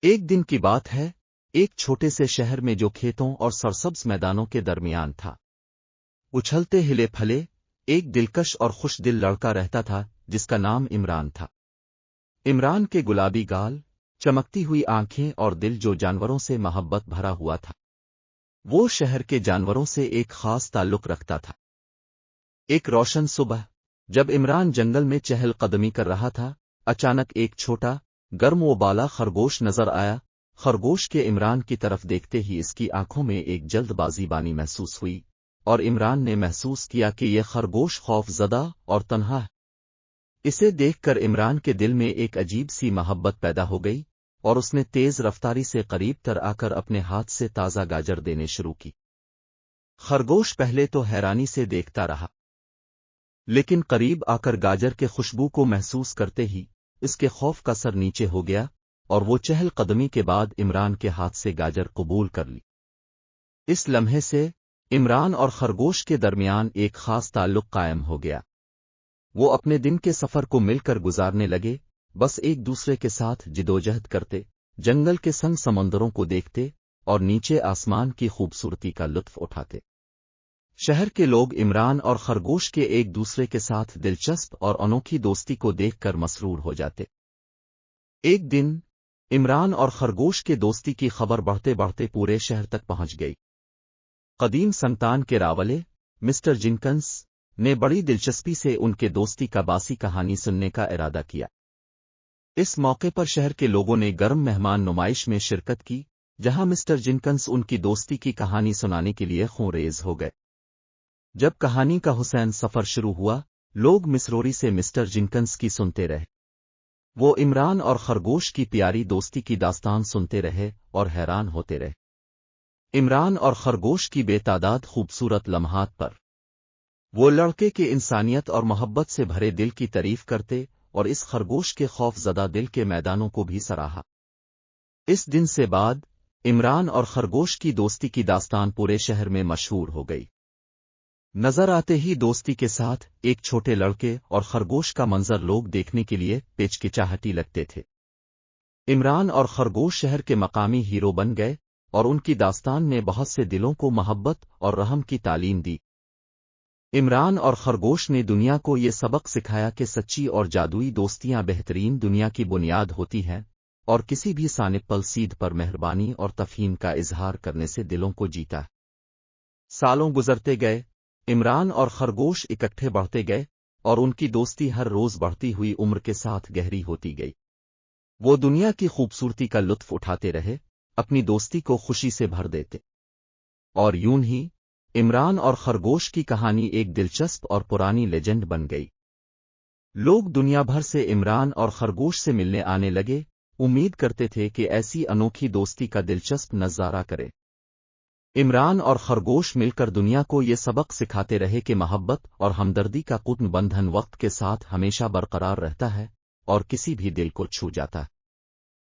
ایک دن کی بات ہے، ایک چھوٹے سے شہر میں جو کھیتوں اور سرسبز میدانوں کے درمیان تھا، اچھلتے ہلے پھلے ایک دلکش اور خوش دل لڑکا رہتا تھا جس کا نام عمران تھا۔ عمران کے گلابی گال، چمکتی ہوئی آنکھیں اور دل جو جانوروں سے محبت بھرا ہوا تھا، وہ شہر کے جانوروں سے ایک خاص تعلق رکھتا تھا۔ ایک روشن صبح جب عمران جنگل میں چہل قدمی کر رہا تھا، اچانک ایک چھوٹا گرم و بالا خرگوش نظر آیا۔ خرگوش کے عمران کی طرف دیکھتے ہی اس کی آنکھوں میں ایک جلد بازی بانی محسوس ہوئی، اور عمران نے محسوس کیا کہ یہ خرگوش خوف زدہ اور تنہا ہے۔ اسے دیکھ کر عمران کے دل میں ایک عجیب سی محبت پیدا ہو گئی، اور اس نے تیز رفتاری سے قریب تر آ کر اپنے ہاتھ سے تازہ گاجر دینے شروع کی۔ خرگوش پہلے تو حیرانی سے دیکھتا رہا، لیکن قریب آ کر گاجر کے خوشبو کو محسوس کرتے ہی اس کے خوف کا سر نیچے ہو گیا، اور وہ چہل قدمی کے بعد عمران کے ہاتھ سے گاجر قبول کر لی۔ اس لمحے سے عمران اور خرگوش کے درمیان ایک خاص تعلق قائم ہو گیا۔ وہ اپنے دن کے سفر کو مل کر گزارنے لگے، بس ایک دوسرے کے ساتھ جدوجہد کرتے، جنگل کے سنگ سمندروں کو دیکھتے اور نیچے آسمان کی خوبصورتی کا لطف اٹھاتے۔ شہر کے لوگ عمران اور خرگوش کے ایک دوسرے کے ساتھ دلچسپ اور انوکھی دوستی کو دیکھ کر مسرور ہو جاتے۔ ایک دن عمران اور خرگوش کے دوستی کی خبر بڑھتے بڑھتے پورے شہر تک پہنچ گئی۔ قدیم سنتان کے راولے مسٹر جنکنس نے بڑی دلچسپی سے ان کے دوستی کا باسی کہانی سننے کا ارادہ کیا۔ اس موقع پر شہر کے لوگوں نے گرم مہمان نمائش میں شرکت کی، جہاں مسٹر جنکنس ان کی دوستی کی کہانی سنانے کے لیے خونریز ہو گئے۔ جب کہانی کا حسین سفر شروع ہوا، لوگ مسروری سے مسٹر جنکنس کی سنتے رہے۔ وہ عمران اور خرگوش کی پیاری دوستی کی داستان سنتے رہے اور حیران ہوتے رہے۔ عمران اور خرگوش کی بے تعداد خوبصورت لمحات پر وہ لڑکے کے انسانیت اور محبت سے بھرے دل کی تعریف کرتے، اور اس خرگوش کے خوف زدہ دل کے میدانوں کو بھی سراہا۔ اس دن سے بعد عمران اور خرگوش کی دوستی کی داستان پورے شہر میں مشہور ہو گئی۔ نظر آتے ہی دوستی کے ساتھ ایک چھوٹے لڑکے اور خرگوش کا منظر لوگ دیکھنے کے لیے پیچکچاہٹی لگتے تھے۔ عمران اور خرگوش شہر کے مقامی ہیرو بن گئے، اور ان کی داستان نے بہت سے دلوں کو محبت اور رحم کی تعلیم دی۔ عمران اور خرگوش نے دنیا کو یہ سبق سکھایا کہ سچی اور جادوئی دوستیاں بہترین دنیا کی بنیاد ہوتی ہیں، اور کسی بھی سانپ سیدھ پر مہربانی اور تفہیم کا اظہار کرنے سے دلوں کو جیتا۔ سالوں گزرتے گئے، عمران اور خرگوش اکٹھے بڑھتے گئے، اور ان کی دوستی ہر روز بڑھتی ہوئی عمر کے ساتھ گہری ہوتی گئی۔ وہ دنیا کی خوبصورتی کا لطف اٹھاتے رہے، اپنی دوستی کو خوشی سے بھر دیتے، اور یوں ہی عمران اور خرگوش کی کہانی ایک دلچسپ اور پرانی لیجنڈ بن گئی۔ لوگ دنیا بھر سے عمران اور خرگوش سے ملنے آنے لگے، امید کرتے تھے کہ ایسی انوکھی دوستی کا دلچسپ نظارہ کرے۔ عمران اور خرگوش مل کر دنیا کو یہ سبق سکھاتے رہے کہ محبت اور ہمدردی کا قطن بندھن وقت کے ساتھ ہمیشہ برقرار رہتا ہے، اور کسی بھی دل کو چھو جاتا ہے۔